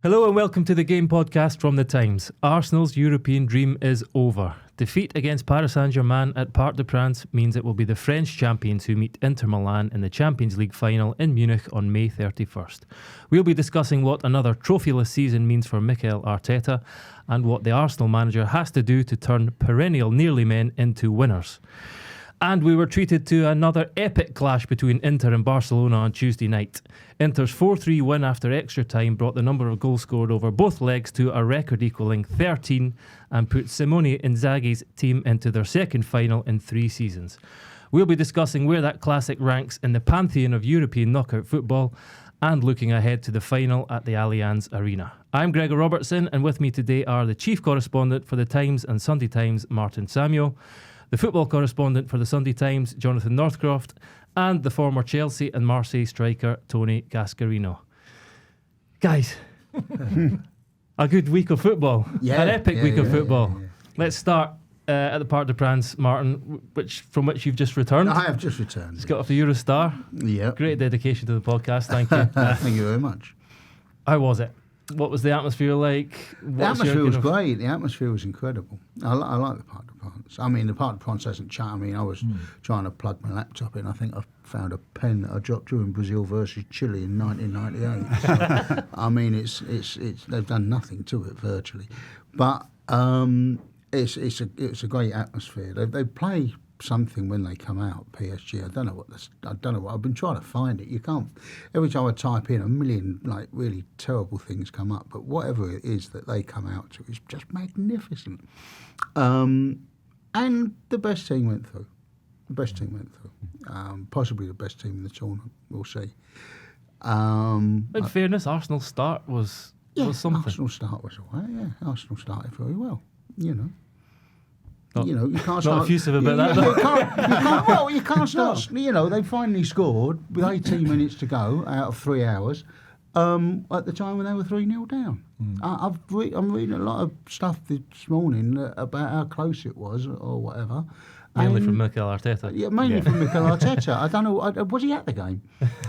Hello and welcome to the Game Podcast from The Times. Arsenal's European dream is over. Defeat against Paris Saint-Germain at Parc des Princes means it will be the French champions who meet Inter Milan in the Champions League final in Munich on May 31st. We'll be discussing what another trophyless season means for Mikel Arteta and what the Arsenal manager has to do to turn perennial nearly men into winners. And we were treated to another epic clash between Inter and Barcelona on Tuesday night. Inter's 4-3 win after extra time brought the number of goals scored over both legs to a record-equalling 13 and put Simone Inzaghi's team into their second final in 3 seasons. We'll be discussing where that classic ranks in the pantheon of European knockout football and looking ahead to the final at the Allianz Arena. I'm Gregor Robertson, and with me today are the chief correspondent for The Times and Sunday Times, Martin Samuel, the football correspondent for the Sunday Times, Jonathan Northcroft, and the former Chelsea and Marseille striker, Tony Gascarino. Guys, a good week of football. An epic week of football. Yeah. Let's start at the Parc des Princes, Martin, from which you've just returned. I have just returned. Just got off the Eurostar. Yeah. Great dedication to the podcast, thank you. Thank you very much. How was it? What was the atmosphere like? The atmosphere was great. The atmosphere was incredible. I like the Parc des Princes. I mean, the Parc des Princes hasn't changed. I mean, I was trying to plug my laptop in. I think I found a pen that I dropped during Brazil versus Chile in 1998. So, I mean, it's they've done nothing to it virtually, but it's a great atmosphere. They play something when they come out. PSG. I don't know what. I've been trying to find it. You can't. Every time I type in, a million like really terrible things come up. But whatever it is that they come out to is just magnificent. And the best team went through. Possibly the best team in the tournament. We'll see. In fairness, Arsenal's start was something. Arsenal's start was all right. Yeah, Arsenal started very well. You know. Not, you can't start. Not effusive about that. You can't start. You know, they finally scored with 18 minutes to go out of 3 hours. At the time when they were 3-0 down. I'm reading a lot of stuff this morning about how close it was or whatever. Mainly from Mikel Arteta. Yeah, mainly from Mikel Arteta. I don't know. Was he at the game?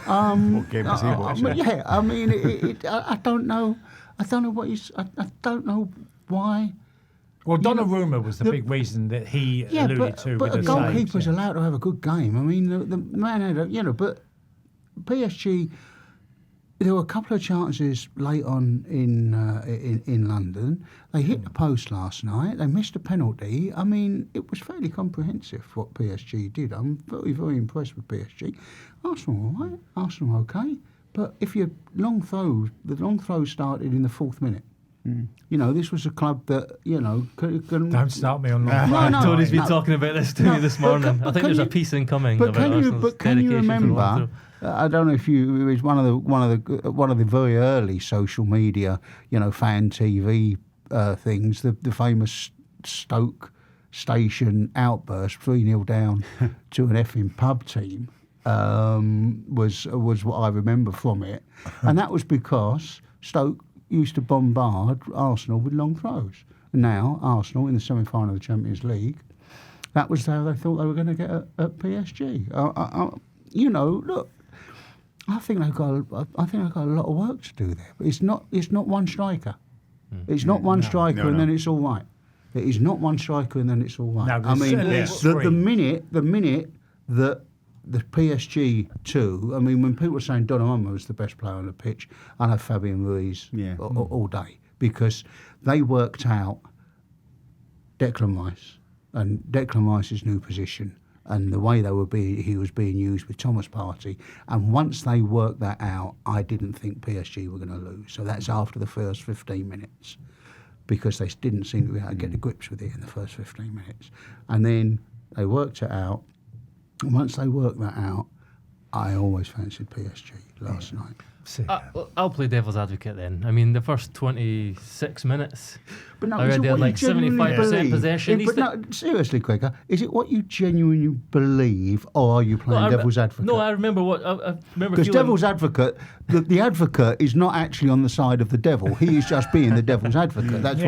What game was he watching? Yeah, I mean, I don't know. I don't know what he's. I don't know why. Well, Donnarumma was the big reason that he alluded to. But a goalkeeper's allowed to have a good game. I mean, the man had but PSG, there were a couple of chances late on in London. They hit the post last night. They missed a penalty. I mean, it was fairly comprehensive what PSG did. I'm very, very impressed with PSG. Arsenal all right. Arsenal okay. But if the long throw started in the 4th minute. You know, this was a club that, Don't start me on long. Tony's been talking about this to me this morning. I think there's a piece incoming about Arsenal's can you dedication remember? I don't know if it was one of the very early social media, fan TV things. The famous Stoke station outburst, 3-0 down to an effing pub team, was what I remember from it, and that was because Stoke used to bombard Arsenal with long throws. Now, Arsenal in the semi-final of the Champions League, that was how they thought they were going to get at PSG. Look, I think they've got a lot of work to do there. But it's not one striker. It's not one striker and then it's all right. It is not one striker and then it's all right. No, I mean, the minute that the PSG too. I mean, when people were saying Donnarumma was the best player on the pitch, I have Fabian Ruiz all day, because they worked out Declan Rice's new position and the way he was being used with Thomas Partey. And once they worked that out, I didn't think PSG were going to lose. So that's after the first 15 minutes, because they didn't seem to be able to get the grips with it in the first 15 minutes. And then they worked it out. Once they worked that out, I always fancied PSG last night. I'll play devil's advocate then. I mean, the first 26 minutes, but no, I read they had like 75% possession. But no, seriously, Gregor, is it what you genuinely believe, or are you playing devil's advocate? No, I remember what I remember. Because devil's advocate, the advocate is not actually on the side of the devil. He is just being the devil's advocate. That's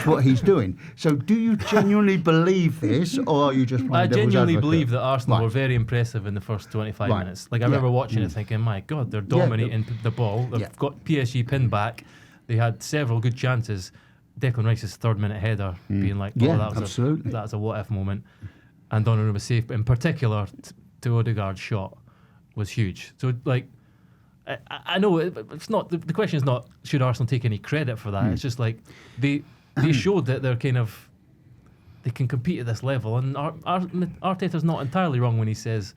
what he's doing. So, do you genuinely believe this, or are you just playing devil's advocate? I genuinely believe that Arsenal were very impressive in the first 25 minutes. Like I remember watching it, thinking, "My God, they're dominating the ball. They've got PSG pinned back." They had several good chances. Declan Rice's 3rd-minute header being like, absolutely. That's a what-if moment. And Donnarumma's save, but in particular, to Odegaard's shot was huge. So, like, I know it's not the question is not should Arsenal take any credit for that. It's just like they showed that they're kind of they can compete at this level, and Arteta's not entirely wrong when he says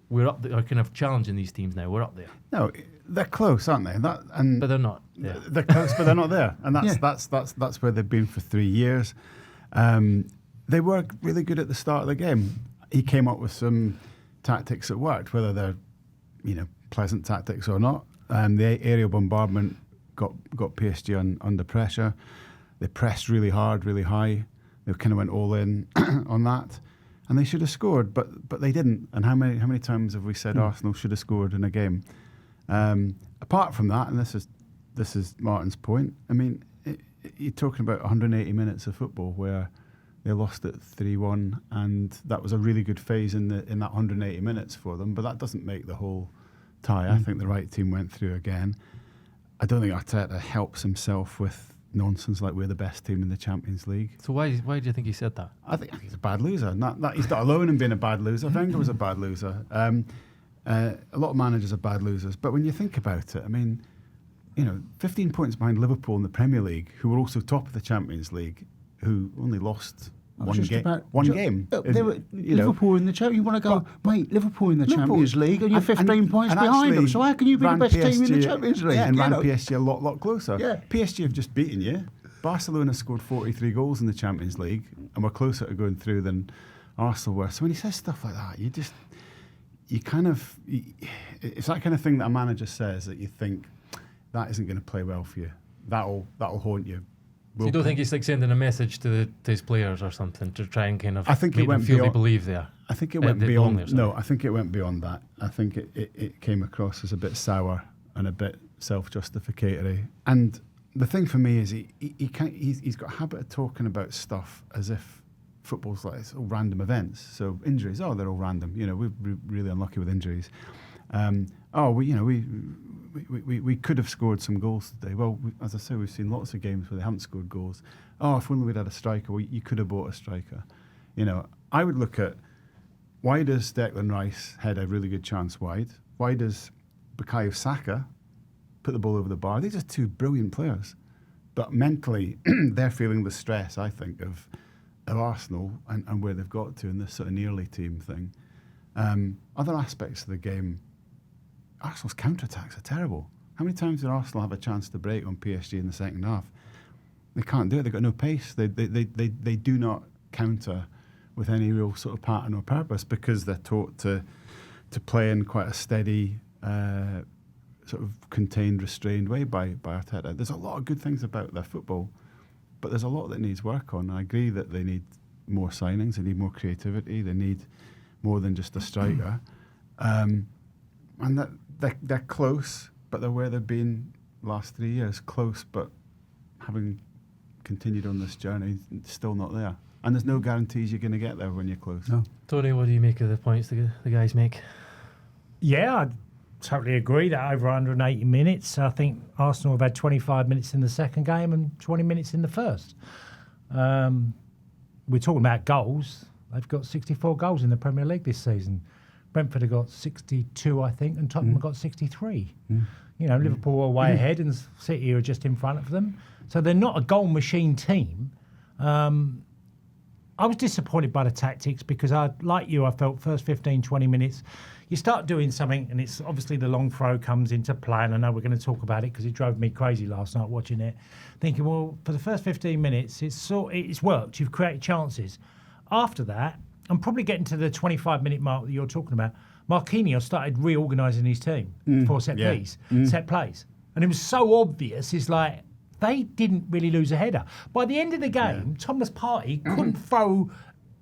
we're up there, kind of challenging these teams now. We're up there. No, they're close, aren't they? But they're not. Yeah. They're close, but they're not there, and that's where they've been for 3 years. They were really good at the start of the game. He came up with some tactics that worked, whether they're pleasant tactics or not. The aerial bombardment got PSG under pressure. They pressed really hard, really high. They kind of went all in on that, and they should have scored, but they didn't. And how many times have we said Arsenal should have scored in a game? Apart from that, and this is Martin's point. I mean, you're talking about 180 minutes of football where they lost it 3-1, and that was a really good phase in that 180 minutes for them. But that doesn't make the whole tie. I think the right team went through again. I don't think Arteta helps himself with nonsense like we're the best team in the Champions League. So why do you think he said that? I think he's a bad loser. He's not alone in being a bad loser. Wenger was a bad loser. A lot of managers are bad losers. But when you think about it, I mean, 15 points behind Liverpool in the Premier League, who were also top of the Champions League, who only lost one game. They were Liverpool in the Champions. You want to go, mate? Liverpool in the Champions League, and you're 15 points behind them. So how can you be the best team in the Champions League? Yeah, and ran PSG a lot closer. Yeah. PSG have just beaten you. Barcelona scored 43 goals in the Champions League, and were closer to going through than Arsenal were. So when he says stuff like that, it's that kind of thing that a manager says that you think that isn't going to play well for you. That'll haunt you. So you don't think he's like sending a message to his players or something to try and kind of I think make it went them feel beyond, they believe there? I think it went beyond. No, I think it went beyond that. I think it came across as a bit sour and a bit self-justificatory. And the thing for me is he's got a habit of talking about stuff as if football's like it's all random events. So injuries, they're all random. We're really unlucky with injuries. We could have scored some goals today. Well, as I say, we've seen lots of games where they haven't scored goals. If only we'd had a striker. Well, you could have bought a striker. I would look at why does Declan Rice head a really good chance wide? Why does Bukayo Saka put the ball over the bar? These are two brilliant players. But mentally, they're feeling the stress, I think, of Arsenal and where they've got to in this sort of nearly team thing. Other aspects of the game, Arsenal's counter-attacks are terrible. How many times did Arsenal have a chance to break on PSG in the second half? They can't do it. They've got no pace. They do not counter with any real sort of pattern or purpose because they're taught to play in quite a steady, sort of contained, restrained way by Arteta. There's a lot of good things about their football, but there's a lot that needs work on. I agree that they need more signings. They need more creativity. They need more than just a striker. And that they're close, but they're where they've been last 3 years. Close, but having continued on this journey, still not there. And there's no guarantees you're going to get there when you're close. No. Tony, what do you make of the points the guys make? Yeah, I totally agree that over 180 minutes. I think Arsenal have had 25 minutes in the second game and 20 minutes in the first. We're talking about goals. They've got 64 goals in the Premier League this season. Brentford have got 62, I think, and Tottenham have got 63. Liverpool are way ahead and City are just in front of them. So they're not a goal machine team. I was disappointed by the tactics because I felt first 15, 20 minutes, you start doing something and it's obviously the long throw comes into play, and I know we're going to talk about it because it drove me crazy last night watching it, thinking, well, for the first 15 minutes, it's worked. You've created chances. After that, I'm probably getting to the 25-minute mark that you're talking about. Marquinhos started reorganising his team for set plays. And it was so obvious, it's like, they didn't really lose a header. By the end of the game, Thomas Partey couldn't throw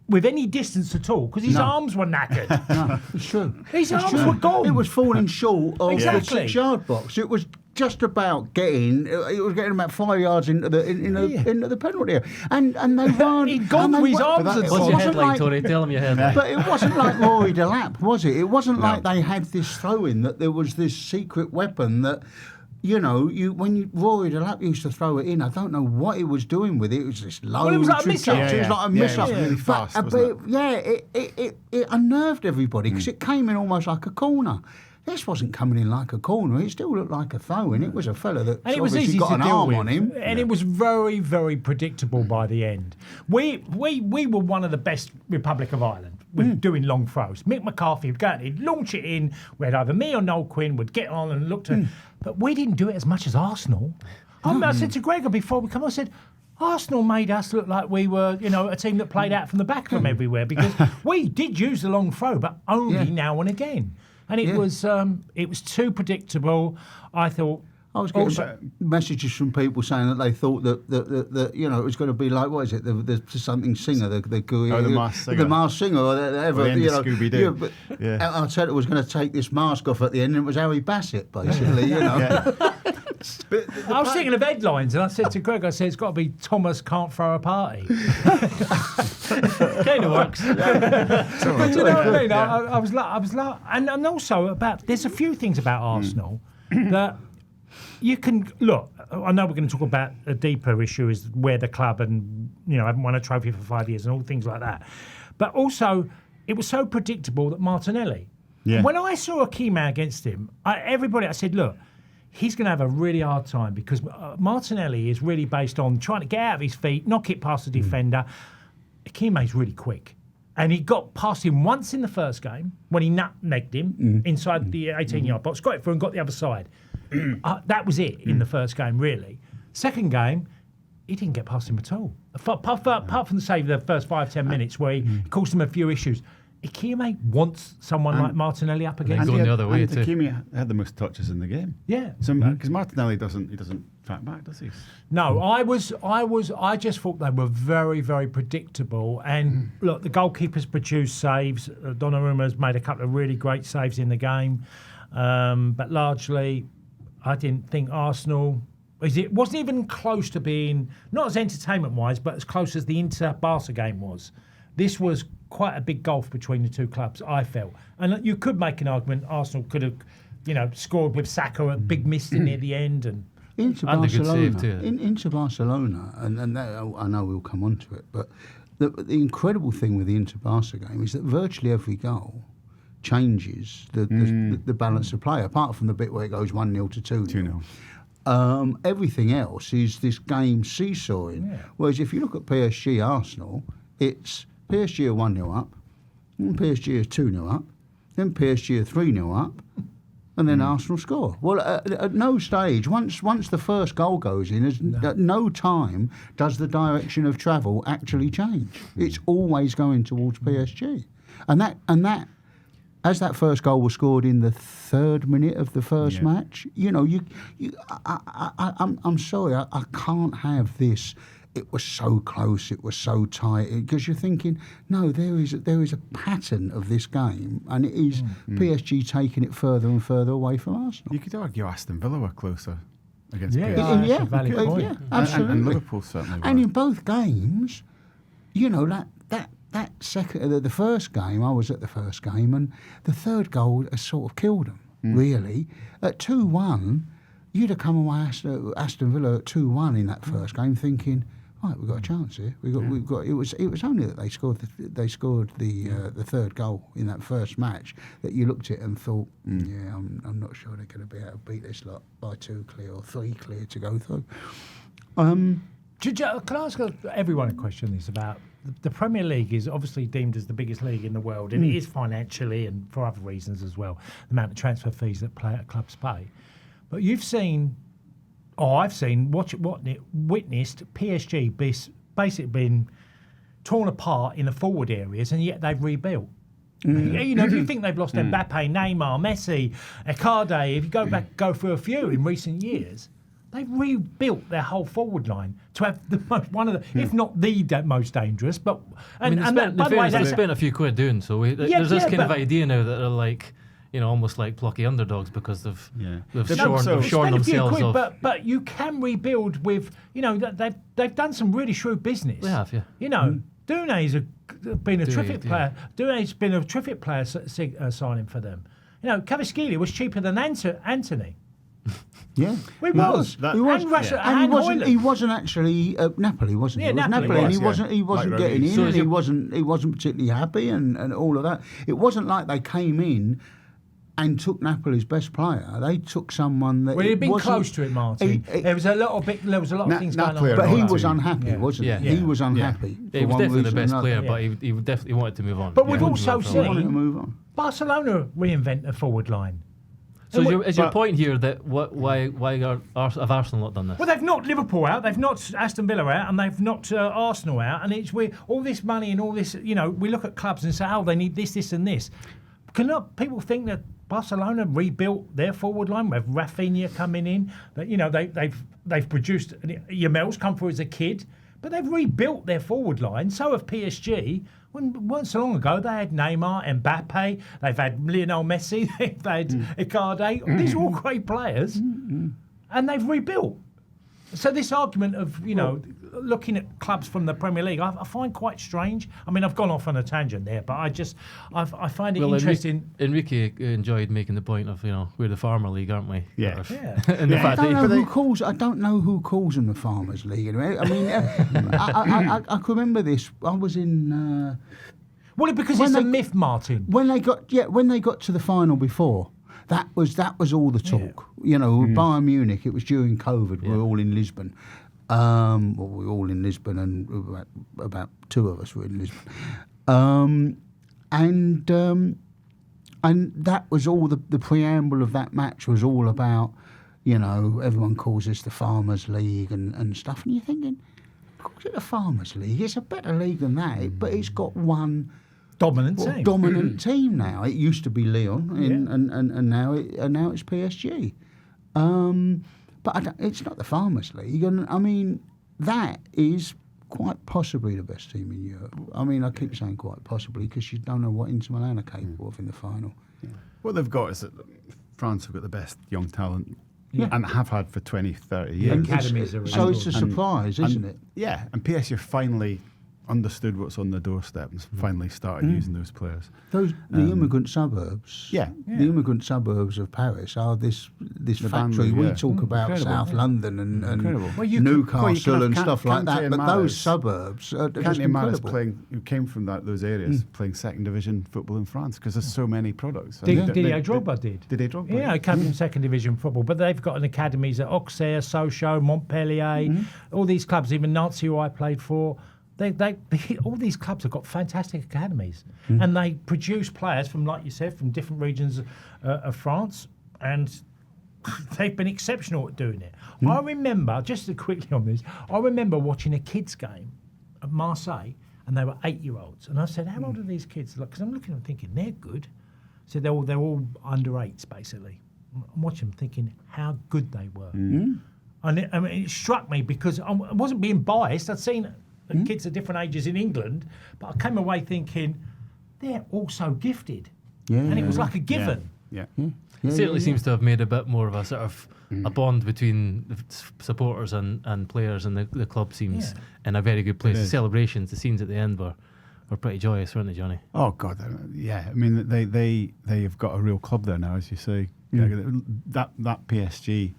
with any distance at all because his arms were knackered. No, it's true. His arms were gone. It was falling short of the Exactly. 6-yard box. It was just about getting. It was getting about 5 yards into the penalty area, and they weren't. He'd gone with his arms at the What's top. your headline, Tony? Tell him your headline. But it wasn't like Rory Delap, was it? It wasn't like they had this throw-in, that there was this secret weapon that you know, when Rory Delap used to throw it in, I don't know what he was doing with it. It was this low. Well, it was like a miss-up. It was like a miss-up. It was really fast, wasn't it unnerved everybody because it came in almost like a corner. This wasn't coming in like a corner. It still looked like a throw, and it was a fella that and it was obviously easy got to an deal arm with, on him. and it was very, very predictable by the end. We were one of the best Republic of Ireland with doing long throws. Mick McCarthy would go out, he'd launch it in. We had either me or Noel Quinn would get on and look to, but we didn't do it as much as Arsenal. I said to Gregor before we come on, I said, Arsenal made us look like we were, you know, a team that played out from the back from everywhere because we did use the long throw, but only now and again. And it was too predictable. I thought. I was getting messages from people saying that they thought that you know it was going to be like, what is it, the something singer, the masked singer, the masked singer, or whatever. Or the you know, Scooby-Doo. Arteta was going to take this mask off at the end, and it was Harry Bassett, basically. You know. I was thinking of headlines, and I said to Greg, I said it's got to be Thomas can't throw a party. Kind of works. But you know what I mean? I was like, and also about there's a few things about Arsenal that. You can look. I know we're going to talk about a deeper issue, is where the club and haven't won a trophy for 5 years and all things like that. But also, it was so predictable that Martinelli. Yeah. When I saw a key man against him, I said, look, he's going to have a really hard time because Martinelli is really based on trying to get out of his feet, knock it past the defender. Akime's really quick. And he got past him once in the first game when he nutmegged him inside the 18-yard box, got it through and got the other side. That was it in the first game, really. Second game, he didn't get past him at all. Apart from the save of the first 5-10 minutes where he caused him a few issues. Akime wants someone like Martinelli up against him. Going the other way and too. Akime had the most touches in the game. Yeah. So because Martinelli doesn't track back, does he? No, I just thought they were very, very predictable. And look, the goalkeepers produced saves. Donnarumma's made a couple of really great saves in the game. But largely, I didn't think Arsenal... It wasn't even close to being, not as entertainment-wise, but as close as the Inter-Barca game was. This was quite a big gulf between the two clubs, I felt. And you could make an argument Arsenal could have, scored with Saka a big miss near the end. And Into Barcelona, and that, I know we'll come on to it, but the incredible thing with the Inter-Barca game is that virtually every goal changes the balance of play, apart from the bit where it goes 1-0 to 2-0. Everything else is this game seesawing. Yeah. Whereas if you look at PSG Arsenal, it's PSG are 1-0 up, then PSG are 2-0 up, then PSG are 3-0 up, and then Arsenal score. Well, at no stage, once the first goal goes in, at no time does the direction of travel actually change. It's always going towards PSG, and that. As that first goal was scored in the 3rd minute of the first match, I'm sorry, I can't have this. It was so close, it was so tight, because you're thinking, no, there is a pattern of this game, and it is PSG taking it further and further away from Arsenal. You could argue Aston Villa were closer against PSG. PSG. A valid point. Yeah, absolutely. And Liverpool certainly were. And in both games, that second, the first game, I was at the first game, and the third goal has sort of killed them, really. At 2-1, you'd have come away Aston Villa at 2-1 in that first game thinking, right, we've got a chance here. We've got. It was only that they scored the third goal in that first match that you looked at and thought, I'm not sure they're going to be able to beat this lot by 2 clear or 3 clear to go through. Can I ask everyone a question? This about the Premier League is obviously deemed as the biggest league in the world, and it is financially and for other reasons as well. The amount of transfer fees that clubs pay, but you've seen. I've seen, witnessed PSG basically been torn apart in the forward areas, and yet they've rebuilt. If you think they've lost Mbappe, Neymar, Messi, Icardi, if you go through a few in recent years, they've rebuilt their whole forward line to have one of the, if not the most dangerous. But they spent a few quid doing so. There's this kind of idea now that they're like, almost like plucky underdogs because they've shorn themselves off. But you can rebuild with, they've done some really shrewd business. They have, yeah. Dune's been a terrific player. Dune's been a terrific player signing for them. Kvaratskhelia was cheaper than Anthony. Yeah, He he was. was. He was. And Russia- And and he wasn't. Hoyland. He wasn't actually Napoli, wasn't he? Yeah, It was Napoli and he was, wasn't. yeah. He wasn't Like getting Rodriguez. in. So And is he wasn't particularly happy, and all of that. It wasn't like they came in and took Napoli's best player. They took someone that. Well, he'd been wasn't- close to it, Martin. There was a lot of things going Napoli on. are But he not was team. unhappy, Yeah. wasn't Yeah. he? He Yeah. was unhappy. He for was one definitely the reason or best another. player, Yeah. but he definitely wanted to move on. But we've Yeah, also wanted to move on. He wanted to seen move on. Barcelona reinvent the forward line. So is your but- point here that why have Arsenal not done this? Well, they've knocked Liverpool out, they've knocked Aston Villa out, and they've knocked Arsenal out. And it's all this money and all this. We look at clubs and say, oh, they need this, this, and this. Cannot people think that Barcelona rebuilt their forward line with Rafinha coming in? That they've produced. Yamel's come through as a kid, but they've rebuilt their forward line. So have PSG. When weren't so long ago, they had Neymar, Mbappe, they've had Lionel Messi, they've had Icardi. These are all great players, and they've rebuilt. So this argument of looking at clubs from the Premier League, I find quite strange. I mean, I've gone off on a tangent there, but I find it interesting. Enrique enjoyed making the point of we're the Farmer League, aren't we? Yeah. Sort of. Yeah. And the I fact don't that know who calls. I don't know who calls them the Farmers League. Anyway. I mean, I can remember this. I was in Well, because it's a myth, Martin. when they got to the final before. That was all the talk. Bayern Munich. It was during COVID. We were all in Lisbon. We were all in Lisbon, and about two of us were in Lisbon. And that was all the preamble of that match was all about. Everyone calls this the Farmers League and stuff, and you're thinking, calls it the Farmers League? It's a better league than that, but it's got one. Dominant team now. It used to be Lyon, and now it's PSG. But it's not the Farmers League, and I mean that is quite possibly the best team in Europe. I mean, I keep saying quite possibly because you don't know what Inter Milan are capable of in the final. Yeah. What they've got is that France have got the best young talent and have had for 20, 30 years. Academies are So it's a surprise, isn't it? Yeah, and PSG finally understood what's on the doorstep and finally started using those players. The immigrant suburbs. Yeah. The immigrant suburbs of Paris are this factory. Banlieue, We yeah. talk about Incredible, South London and Incredible. Well, Newcastle and stuff like that, Kante but and those Mahrez- suburbs are just Kante and Mahrez incredible. who came from those areas, playing second division football in France because there's so many products. Didier Drogba did. Didier Drogba? Yeah, he came from second division football, but they've got an academies at Auxerre, Sochaux, Montpellier, all these clubs, even Nancy, who I played for. They all these clubs have got fantastic academies, and they produce players from, like you said, from different regions of France, and they've been exceptional at doing it. I remember, just quickly on this, I remember watching a kids' game at Marseille, and they were 8-year-olds, and I said, "How old are these kids?" Because I'm looking at them thinking they're good. So they're all under 8s basically. I'm watching them thinking how good they were, and it struck me because I wasn't being biased. I'd seen kids at different ages in England, but I came away thinking they're also gifted, and it was like a given. Yeah. It certainly seems to have made a bit more of a sort of a bond between the supporters and players, and the club seems in a very good place. The celebrations, the scenes at the end were pretty joyous, weren't they, Johnny? Oh God, yeah. I mean, they have got a real club there now, as you say. That PSG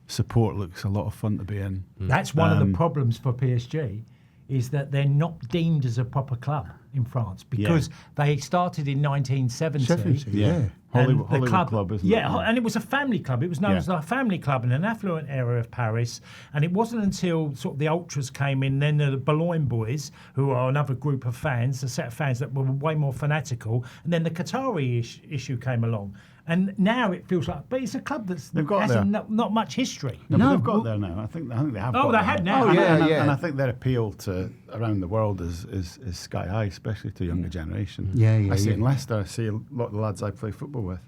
support looks a lot of fun to be in. That's one of the problems for PSG, is that they're not deemed as a proper club in France because they started in 1970. Yeah. Hollywood club, isn't it? Yeah, and it was a family club. It was known as a family club in an affluent area of Paris. And it wasn't until sort of the ultras came in, then the Boulogne boys, who are another group of fans, a set of fans that were way more fanatical. And then the Qatari issue came along. And now it feels like, but it's a club has not much history. No, but they've got there now. I think they have. Oh, got they there. have now. And I think their appeal to around the world is sky high, especially to younger generation. I see it in Leicester. I see a lot of the lads I play football with,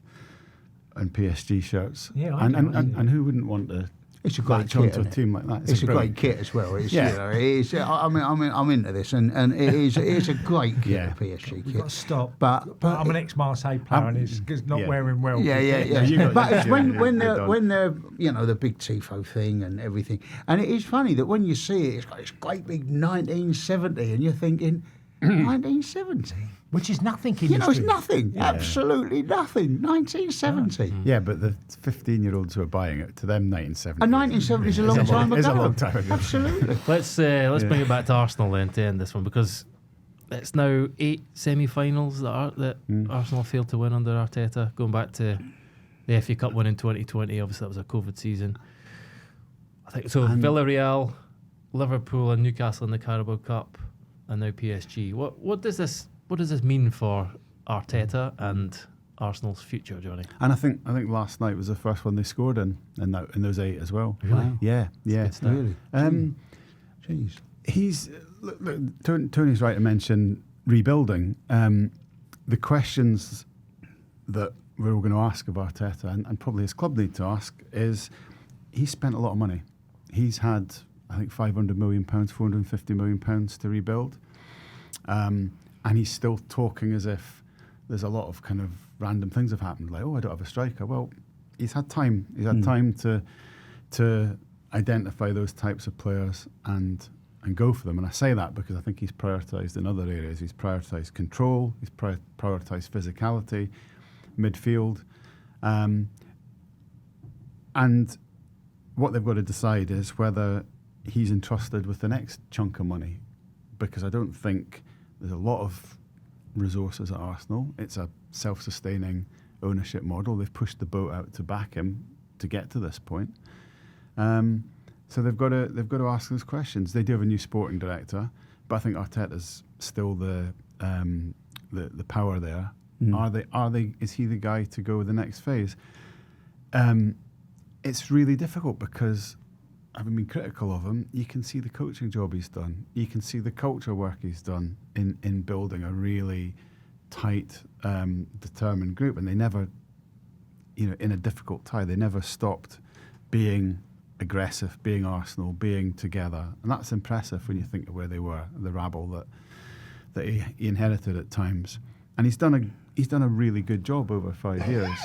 and PSG shirts. Yeah, and who wouldn't want to? It's a great latch kit, onto a isn't it? team like that. It's a great kit as well. It's, it is. I'm into this, and it is a great kit, the PSG kit. We've got to stop. But I'm an ex-Marseille player, and it's not wearing well. Yeah. But it's when they're the big tifo thing and everything, and it is funny that when you see it, it's got this great big 1970, and you're thinking 1970. Which is nothing in You know, it's history. nothing. Absolutely nothing. 1970. Yeah, but the 15-year-olds who are buying it, to them 1970. And 1970 is a long time ago. It's a long time ago. Absolutely. Let's bring it back to Arsenal then to end this one, because it's now 8 semi-finals that Arsenal failed to win under Arteta, going back to the FA Cup win in 2020. Obviously, that was a COVID season. I think so. Villarreal, Liverpool, and Newcastle in the Carabao Cup, and now PSG. What does this mean for Arteta and Arsenal's future, Johnny? And I think last night was the first one they scored in those 8 as well. Wow. Yeah. Really? Jeez. Look, Tony's right to mention rebuilding. The questions that we're all going to ask of Arteta, and probably his club need to ask, is he spent a lot of money. He's had, I think, £500 million, £450 million to rebuild. And he's still talking as if there's a lot of kind of random things have happened, like, I don't have a striker. Well, he's had time. He's had time to identify those types of players and go for them. And I say that because I think he's prioritised in other areas. He's prioritised control. He's prioritised physicality, midfield. And what they've got to decide is whether he's entrusted with the next chunk of money, because I don't think there's a lot of resources at Arsenal. It's a self-sustaining ownership model. They've pushed the boat out to back him to get to this point. So they've got to ask those questions. They do have a new sporting director, but I think Arteta's still the power there. Is he the guy to go the next phase? It's really difficult because, having been critical of him, you can see the coaching job he's done. You can see the culture work he's done in building a really tight, determined group. And they never, in a difficult time, they never stopped being aggressive, being Arsenal, being together. And that's impressive when you think of where they were, the rabble that he inherited at times. And he's done a really good job over 5 years,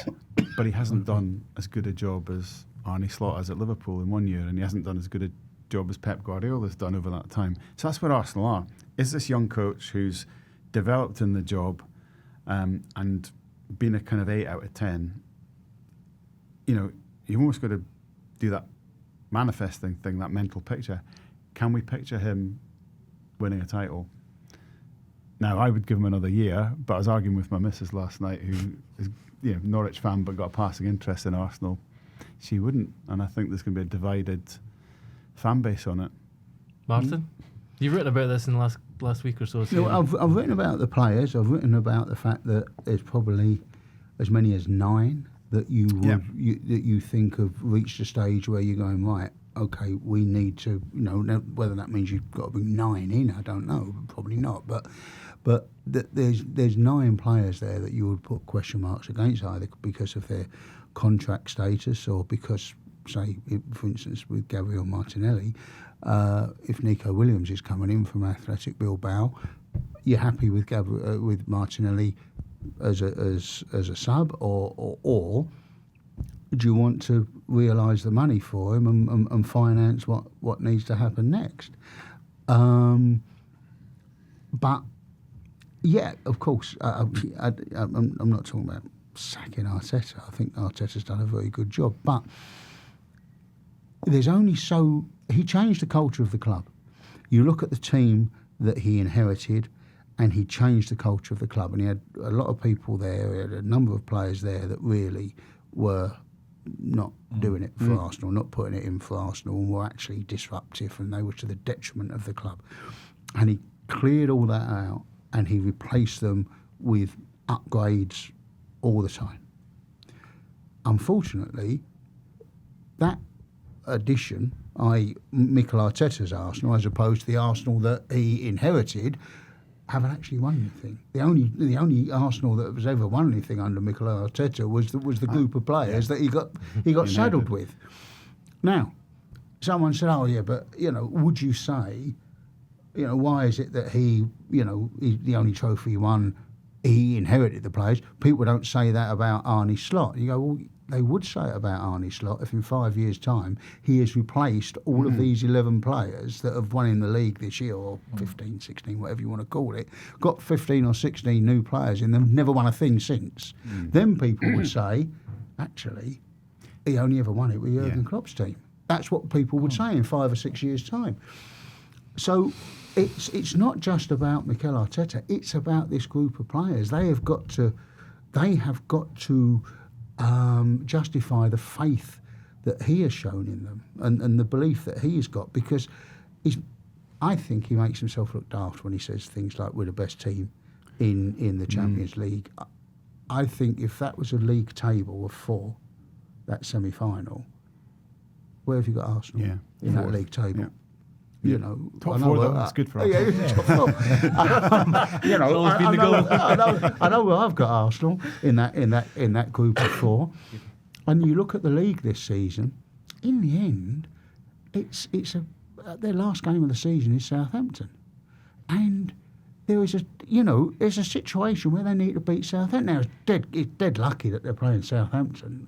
but he hasn't done as good a job as Arne Slot has at Liverpool in 1 year, and he hasn't done as good a job as Pep Guardiola's done over that time. So that's where Arsenal are. Is this young coach who's developed in the job and been a kind of 8 out of 10, you've almost got to do that manifesting thing, that mental picture. Can we picture him winning a title? Now, I would give him another year, but I was arguing with my missus last night, who is Norwich fan but got a passing interest in Arsenal. She wouldn't, and I think there's going to be a divided fan base on it. Martin, you've written about this in the last week or so. I've written about the players. I've written about the fact that there's probably as many as 9 that you think have reached a stage where you're going, right, okay, we need to, whether that means you've got to bring 9 in, I don't know, probably not, but there's 9 players there that you would put question marks against, either because of their contract status or because, say, for instance, with Gabriel Martinelli, if Nico Williams is coming in from Athletic Bilbao, you're happy with Martinelli as a sub, or do you want to realise the money for him and finance what needs to happen next? But yeah, of course, I'm not talking about sacking Arteta. I think Arteta's done a very good job, but there's only he changed the culture of the club. You look at the team that he inherited, and he changed the culture of the club, and he had a lot of people there, he had a number of players there that really were not doing it for Arsenal, not putting it in for Arsenal, and were actually disruptive, and they were to the detriment of the club. And he cleared all that out, and he replaced them with upgrades all the time. Unfortunately, that addition, i.e. Mikel Arteta's Arsenal, as opposed to the Arsenal that he inherited, haven't actually won anything. The only Arsenal that has ever won anything under Mikel Arteta was the group of players that he got saddled with. Now, someone said, "Oh yeah, but would you say, why is it that he, the only trophy he won, he inherited the players? People don't say that about Arne Slot." You go, well, they would say it about Arne Slot if in 5 years' time he has replaced all of these 11 players that have won in the league this year, or 15, 16, whatever you want to call it, got 15 or 16 new players in them, never won a thing since. Then people would say, actually, he only ever won it with Jurgen Klopp's team. That's what people would say in 5 or 6 years' time. So it's not just about Mikel Arteta, it's about this group of players. They have got to justify the faith that he has shown in them and the belief that he has got, because I think he makes himself look daft when he says things like we're the best team in the Champions League. I think if that was a league table of 4, that semi-final, where have you got Arsenal in that league table? Yeah. You know, top 4, that's good for us. Top 4. You know, I know where I've got Arsenal in that group of 4. And you look at the league this season. In the end, their last game of the season is Southampton, and there's a situation where they need to beat Southampton. Now it's dead lucky that they're playing Southampton,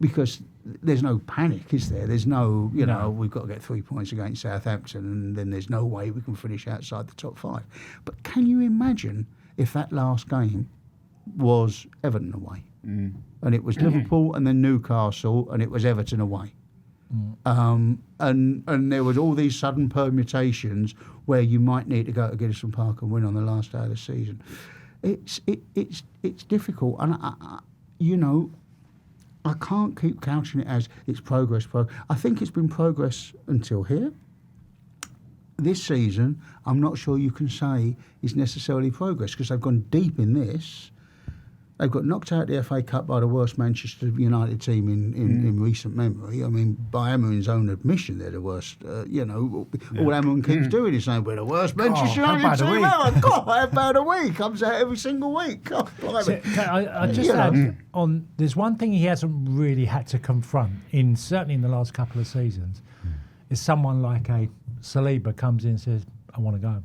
because there's no panic, is there? There's no, we've got to get 3 points against Southampton, and then there's no way we can finish outside the top 5. But can you imagine if that last game was Everton away, and it was Liverpool and then Newcastle, and it was Everton away, and there was all these sudden permutations where you might need to go to Goodison Park and win on the last day of the season. It's difficult, and I can't keep couching it as it's progress. I think it's been progress until here. This season, I'm not sure you can say it's necessarily progress, because they've gone deep in this. They've got knocked out the FA Cup by the worst Manchester United team in recent memory. I mean, by Amorim's own admission, they're the worst. All Amorim keeps doing is saying, we're the worst Manchester United team ever. God, how bad a week. Comes out every single week. God, I just add on, there's one thing he hasn't really had to confront, certainly in the last couple of seasons, is someone like a Saliba comes in and says, I want to go.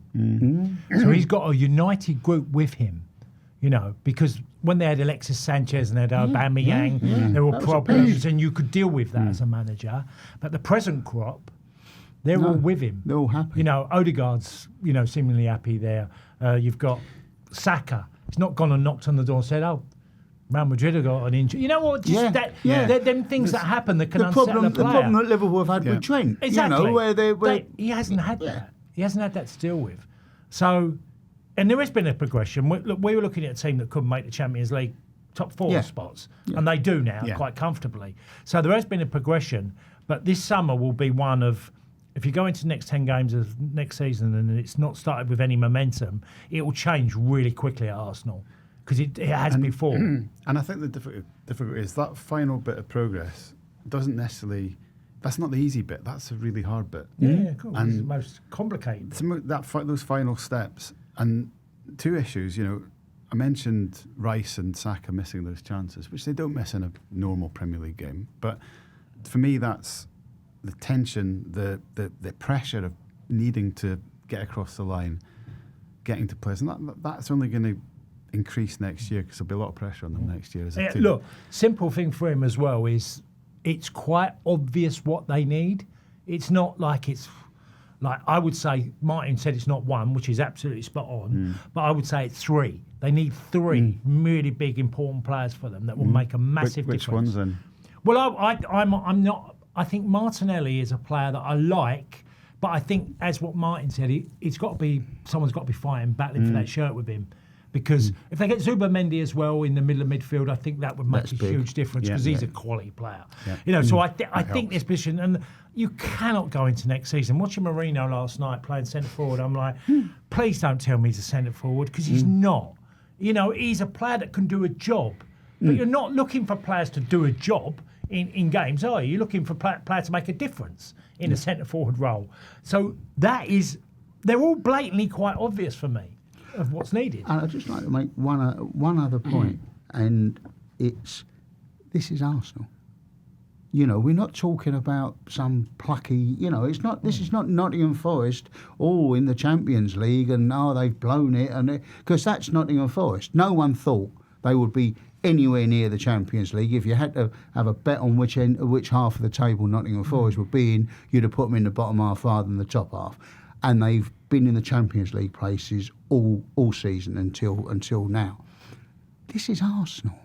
So he's got a united group with him, because when they had Alexis Sanchez and they had Aubameyang, there were problems, and you could deal with that as a manager. But the present crop, they're all with him. They're all happy. Odegaard's, seemingly happy there. You've got Saka. He's not gone and knocked on the door and said, Real Madrid have got an injury. You know what? Them things that happen that can unsettle a player. The problem that Liverpool have had with Trent. Exactly. Where he hasn't had that. He hasn't had that to deal with. So... And there has been a progression. We were looking at a team that couldn't make the Champions League top 4 spots, and they do now quite comfortably. So there has been a progression, but this summer will be one of, if you go into the next 10 games of next season and it's not started with any momentum, it will change really quickly at Arsenal, because it has before. And I think the difficulty is that final bit of progress doesn't necessarily... That's not the easy bit. That's a really hard bit. Yeah, cool. And it's the most complicated. Those final steps... And 2 issues, I mentioned Rice and Saka missing those chances, which they don't miss in a normal Premier League game. But for me, that's the tension, the pressure of needing to get across the line, getting to players. And that's only going to increase next year, because there'll be a lot of pressure on them next year as a team. Look, simple thing for him as well is it's quite obvious what they need. It's not like it's... Like, I would say, Martin said it's not 1, which is absolutely spot on, but I would say it's 3. They need 3 really big, important players for them that will make a massive difference. Which ones then? Well, I'm not... I think Martinelli is a player that I like, but I think, as what Martin said, someone's got to be fighting, battling for that shirt with him. Because if they get Zubimendi as well in the middle of midfield, I think that would make a huge difference, because he's a quality player. Yeah. So I think this position, and you cannot go into next season. Watching Mourinho last night playing centre forward, I'm like, please don't tell me he's a centre forward, because he's not. He's a player that can do a job, but you're not looking for players to do a job in games, are you? You're looking for players to make a difference in a centre forward role. So they're all blatantly quite obvious for me of what's needed. And I'd just like to make one other point, and this is Arsenal. We're not talking about some plucky, it's not. This is not Nottingham Forest, in the Champions League, and they've blown it, because that's Nottingham Forest. No one thought they would be anywhere near the Champions League. If you had to have a bet on which half of the table Nottingham Forest would be in, you'd have put them in the bottom half rather than the top half. And they've been in the Champions League places all season until now. This is Arsenal.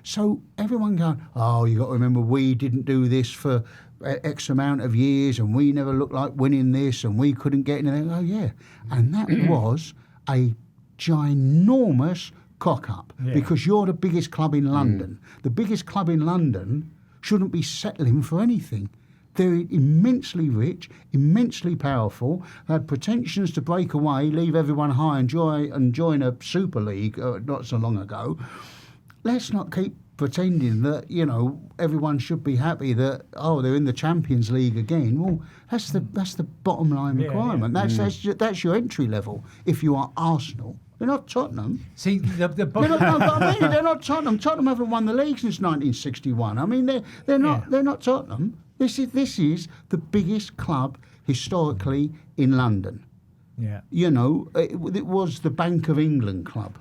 So everyone going, oh, you got to remember we didn't do this for X amount of years and we never looked like winning this and we couldn't get anything. Oh, yeah. And that was a ginormous cock-up because you're the biggest club in London. The biggest club in London shouldn't be settling for anything. They're immensely rich, immensely powerful, had pretensions to break away, leave everyone high and join a Super League not so long ago. Let's not keep pretending that, everyone should be happy that, they're in the Champions League again. Well, that's the bottom line requirement. That's your entry level if you are Arsenal. They're not Tottenham. See, they're not Tottenham. Tottenham haven't won the league since 1961. I mean, they're not Tottenham. This is the biggest club historically in London. Yeah. It was the Bank of England club.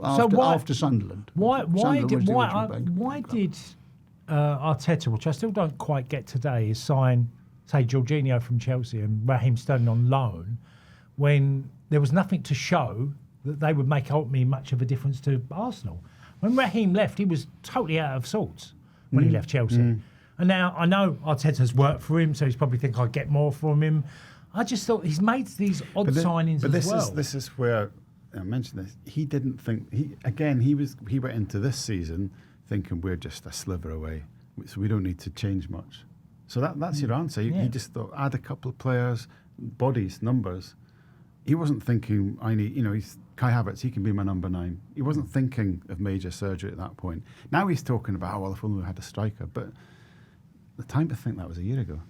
After Sunderland. Why did Arteta, which I still don't quite get today, is sign, say, Jorginho from Chelsea and Raheem Sterling on loan when there was nothing to show that they would make ultimately much of a difference to Arsenal? When Raheem left, he was totally out of sorts when he left Chelsea. And now I know Arteta's worked for him, so he's probably think I'd get more from him. I just thought he's made these odd signings as well. But this is where I mentioned this. He didn't think he went into this season thinking we're just a sliver away, so we don't need to change much. So that's your answer. He just thought add a couple of players, bodies, numbers. He wasn't thinking he's Kai Havertz. He can be my number 9. He wasn't thinking of major surgery at that point. Now he's talking about if only we had a striker, but the time to think that was a year ago.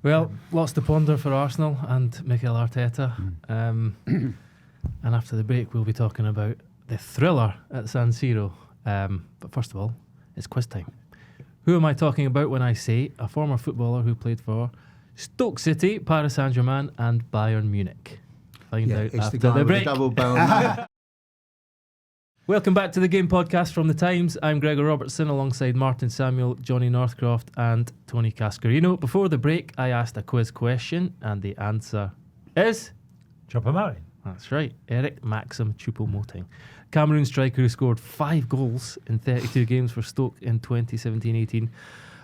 Well, lots to ponder for Arsenal and Mikel Arteta. And after the break, we'll be talking about the thriller at San Siro. But first of all, it's quiz time. Who am I talking about when I say a former footballer who played for Stoke City, Paris Saint-Germain and Bayern Munich? Find out it's after the guy the with break. the double barrel. Welcome back to the Game Podcast from The Times. I'm Gregor Robertson alongside Martin Samuel, Johnny Northcroft and Tony Cascarino. Before the break, I asked a quiz question and the answer is... Choupo-Moting. That's right, Eric Maxim Choupo-Moting. Cameroon striker who scored 5 goals in 32 games for Stoke in 2017-18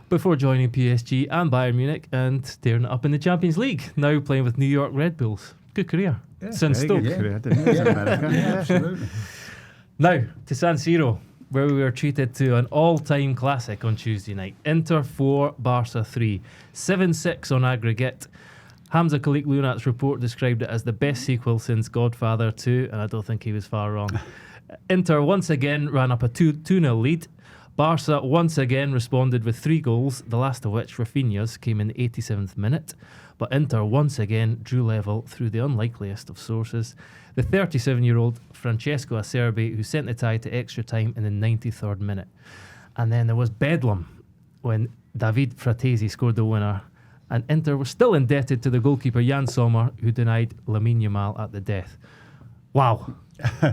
before joining PSG and Bayern Munich and tearing it up in the Champions League. Now playing with New York Red Bulls. Good career. Since Stoke. Good career. I didn't know it was in America. Yeah, absolutely. Now, to San Siro, where we were treated to an all-time classic on Tuesday night. Inter 4, Barca 3. 7-6 on aggregate. Hamza Khalik Lunat's report described it as the best sequel since Godfather 2, and I don't think he was far wrong. Inter once again ran up a 2-0 lead. Barca once again responded with 3 goals, the last of which, Rafinha's, came in the 87th minute. But Inter once again drew level through the unlikeliest of sources. The 37-year-old Francesco Acerbi, who sent the tie to extra time in the 93rd minute. And then there was bedlam when David Fratesi scored the winner. And Inter was still indebted to the goalkeeper Jan Sommer, who denied Lamine Yamal at the death. Wow.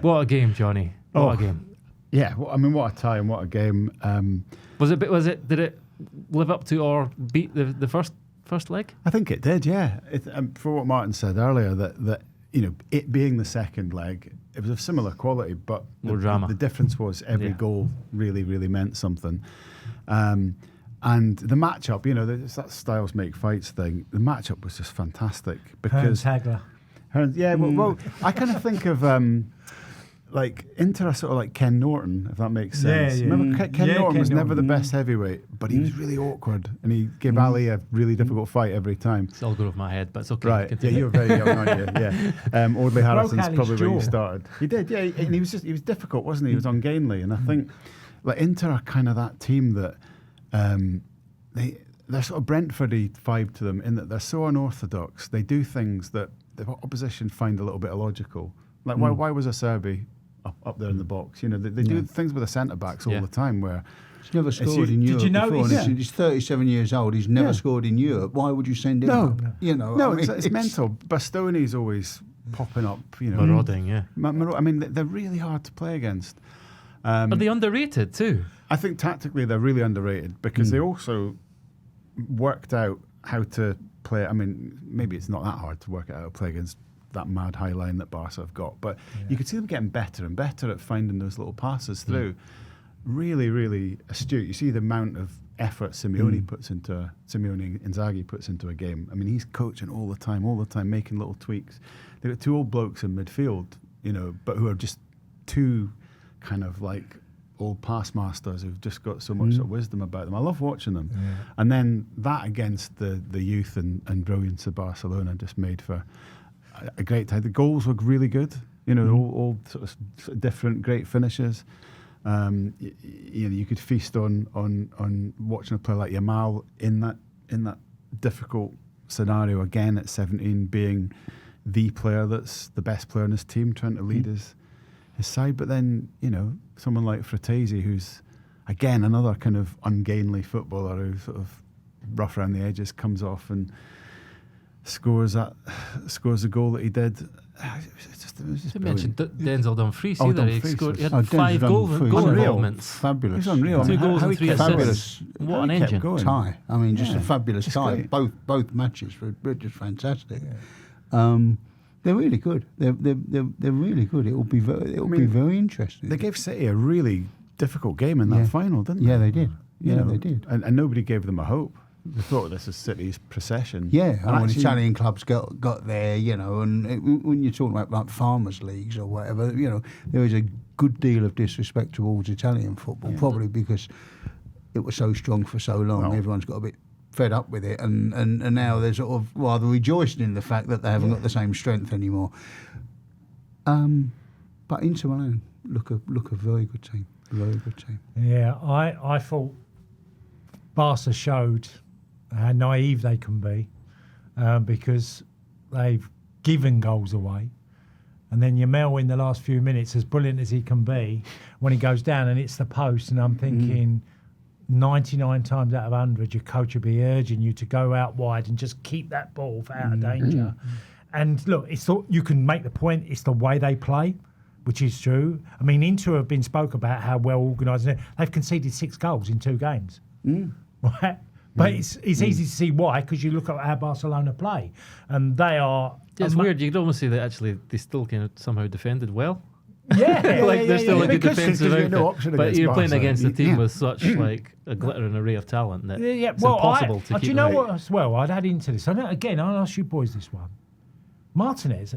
What a game, Johnny. What a game. Yeah, well, I mean, what a tie and what a game. Did it live up to or beat the first leg? I think it did, yeah. For what Martin said earlier, that it being the second leg, it was of similar quality, but more drama. The difference was every goal really, really meant something. And the matchup, it's that styles make fights thing. The matchup was just fantastic because Hagler. Well, I kind of think of Inter are sort of like Ken Norton, if that makes sense. Yeah. Remember, Ken Norton was never the best heavyweight, but he was really awkward, and he gave Ali a really difficult fight every time. It's all good off my head, but it's okay. Right? Continue. Yeah, you were very young, aren't you? Yeah. Audley Harrison's Ali's probably where you jaw. started. He did, yeah, and he was difficult, wasn't he? He was ungainly, and I think Inter are kind of that team that. They're sort of Brentford-y vibe to them in that they're so unorthodox. They do things that the opposition find a little bit illogical. Like why was Acerbi up there in the box? They do things with the centre-backs all the time where... He's never scored in Europe. Did you know before. He's 37 years old. He's never scored in Europe. Why would you send him up? It's mental. Bastoni's always popping up. Marauding, yeah. I mean, they're really hard to play against. Are they underrated too? I think tactically they're really underrated because they also worked out how to play. I mean, maybe it's not that hard to work out how to play against that mad high line that Barca have got, but you could see them getting better and better at finding those little passes through. Really, really astute. You see the amount of effort Simeone Inzaghi puts into a game. I mean, he's coaching all the time, making little tweaks. They've got two old blokes in midfield, but who are just two kind of like old pass masters who've just got so much sort of wisdom about them. I love watching them. Yeah. And then that against the youth and brilliance of Barcelona just made for a great time. The goals were really good, all sort of different, great finishes. You could feast on watching a player like Yamal in that difficult scenario again at 17, being the player that's the best player in his team, trying to lead his side. But then someone like Fratesi, who's again another kind of ungainly footballer who sort of rough around the edges, comes off and scores the goal that he did. It was just you mentioned Denzel Dumfries. He had Denzel 5 goal involvements. Fabulous. He's unreal. 2 goals and 3 assists. What an engine. Tie. I mean, just a fabulous tie. Both matches were just fantastic. Yeah. They're really good. They're really good. It will be very interesting. They gave City a really difficult game in that final, didn't they? Yeah, they did. They did. And nobody gave them a hope. They thought this was City's procession. Yeah, and when Italian clubs got there, and when you're talking about like farmers' leagues or whatever, there is a good deal of disrespect towards Italian football, probably because it was so strong for so long. Well, everyone's got a bit fed up with it, and now they're sort of rather rejoicing in the fact that they haven't got the same strength anymore. But Inter Milan look a very good team. Very good team. Yeah, I thought Barca showed how naive they can be because they've given goals away. And then Yamal in the last few minutes, as brilliant as he can be, when he goes down and hits the post, and I'm thinking 99 times out of 100, your coach will be urging you to go out wide and just keep that ball out of danger. And look, you can make the point, it's the way they play, which is true. I mean, Inter have been spoke about how well organised. They've conceded 6 goals in 2 games. Right? But it's easy to see why, because you look at how Barcelona play, and they are. It's weird. You could almost say that actually they still kind of somehow defended well. Yeah, they're still a good defensive outfit. But you're playing against a team with such like a glittering array of talent that it's impossible to keep. Do you know what as well? I'd add into this. I'll ask you boys this one. Martinez,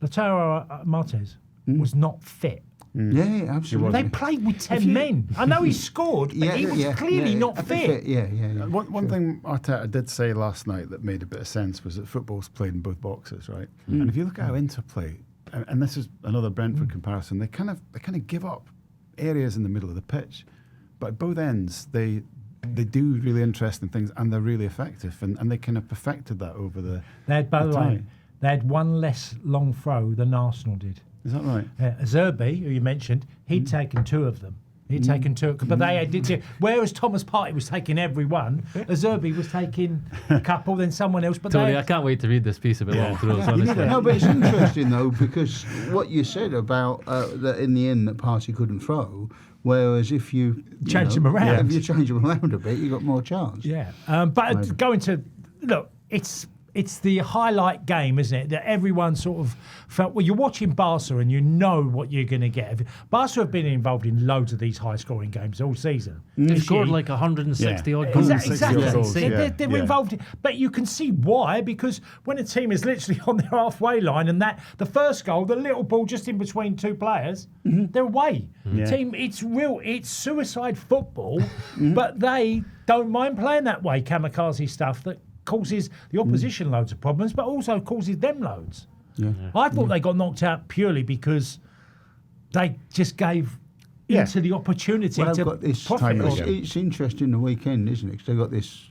Lautaro Martinez, was not fit. Yeah, absolutely. They played with 10 men. I know he scored, but he was clearly not fit. One thing Arteta did say last night that made a bit of sense was that football's played in both boxes, right? And if you look at how Inter play, and this is another Brentford comparison, they kind of give up areas in the middle of the pitch, but at both ends they do really interesting things and they're really effective, and they kind of perfected that over the. By the way, they had one less long throw than Arsenal did. Is that right? Zerbi, who you mentioned, he'd taken 2 of them. He'd taken 2, but they did too. Whereas Thomas Partey was taking every one, Zerbi was taking a couple, then someone else. But Tony, I can't wait to read this piece about long throws, honestly. No, but it's interesting though, because what you said about that in the end that Partey couldn't throw, whereas if you change them around, if you change them around a bit, you got more chance. Yeah, but going to look, it's the highlight game, isn't it? That everyone sort of felt, well, you're watching Barca and you know what you're going to get. Barca have been involved in loads of these high-scoring games all season. They've scored like 160 odd goals. Exactly. They're involved. But you can see why, because when a team is literally on their halfway line and the first goal, the little ball just in between 2 players, they're away. Team, it's suicide football, but they don't mind playing that way, kamikaze stuff that causes the opposition loads of problems, but also causes them loads. I thought they got knocked out purely because they just gave into the opportunity to got this profit. It's interesting the weekend, isn't it? Because they got this,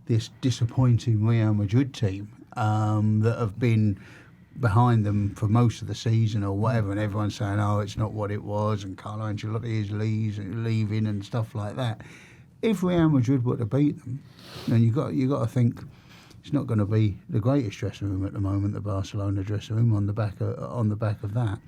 this disappointing Real Madrid team that have been behind them for most of the season or whatever, and everyone's saying, "Oh, it's not what it was," and Carlo Ancelotti is leaving and stuff like that. If Real Madrid were to beat them, then you got to think it's not going to be the greatest dressing room at the moment, the Barcelona dressing room on the back of that.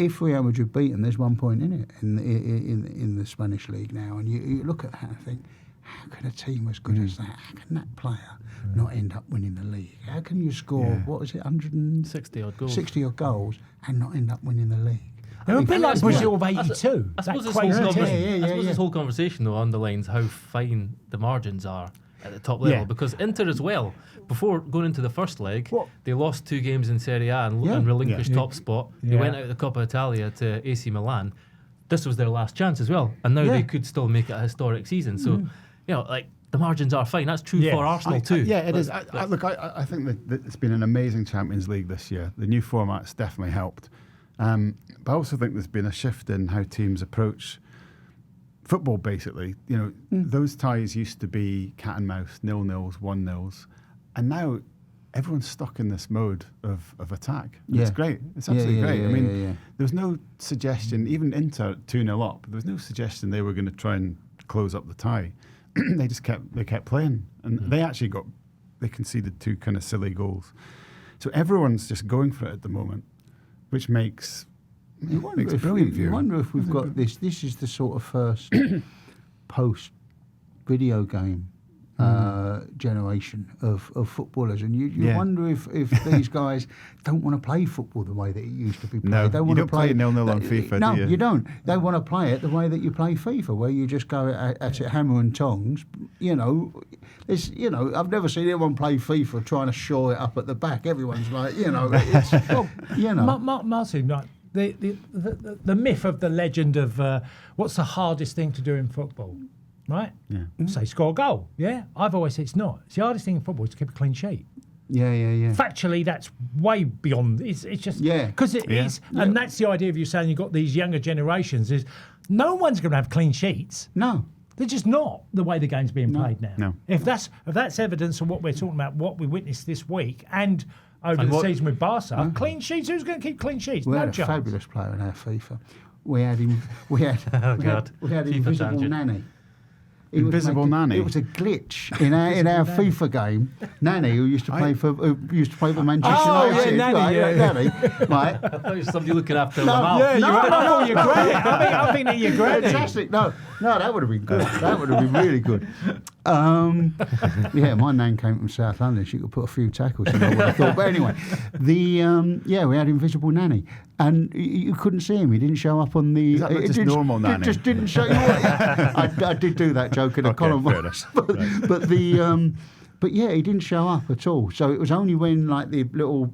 if Real Madrid beat them, there's 1 point in it in the Spanish league now, and you look at that and think, how can a team as good as that, how can that player not end up winning the league? How can you score, what is it, 160 odd goals. 60 odd goals and not end up winning the league? They're a bit like Brazil of 82. I suppose Yeah. this whole conversation though underlines how fine the margins are at the top level, because Inter as well, before going into the first leg, they lost 2 games in Serie A and relinquished top spot. They went out of the Coppa Italia to AC Milan. This was their last chance as well, and now they could still make it a historic season. So, the margins are fine. That's true for Arsenal too. It is. I think that it's been an amazing Champions League this year. The new format's definitely helped. But I also think there's been a shift in how teams approach football, basically. Those ties used to be cat and mouse, 0-0s, 1-0s, and now everyone's stuck in this mode of attack. And it's great. It's absolutely great. I mean, there was no suggestion, even Inter 2-0 up, there was no suggestion they were going to try and close up the tie. They just kept playing, and they conceded 2 kind of silly goals. So everyone's just going for it at the moment, which makes brilliant viewing. You wonder if we've got this. This is the sort of first post-video game generation of footballers, and you wonder if these guys don't want to play football the way that it used to be played. No, they want you don't to play 0-0 on FIFA, no, do you? you don't. They want to play it the way that you play FIFA, where you just go at it hammer and tongs. I've never seen anyone play FIFA trying to shore it up at the back. Everyone's like, Martin, like, the myth of the legend of what's the hardest thing to do in football, right? Yeah. Say score a goal. Yeah, I've always said it's not. It's the hardest thing in football is to keep a clean sheet. Yeah. Factually, that's way beyond. It's just because it is, and that's the idea of you saying you've got these younger generations. Is no one's going to have clean sheets. No. They're just not the way the game's being played now. No. If that's evidence of what we're talking about, what we witnessed this week, and over the season with Barca, clean sheets. Who's going to keep clean sheets? We No had a chance. fabulous player in our FIFA. We had him. We had Invisible tangent. Nanny. Invisible Nanny. It was a glitch in our FIFA game. Nanny, who used to play for Manchester United. Nanny, Nanny, right? I thought it was somebody looking after No, Lamal. Yeah, your granny. I think that your granny. Fantastic. No, that would have been good. That would have been really good. My nan came from South London. She could put a few tackles in, I would have thought. But anyway, we had Invisible Nanny. And you couldn't see him. He didn't show up on the... Is that just normal Nanny? It just didn't show you. I did do that joke in a column once. But he didn't show up at all. So it was only when the little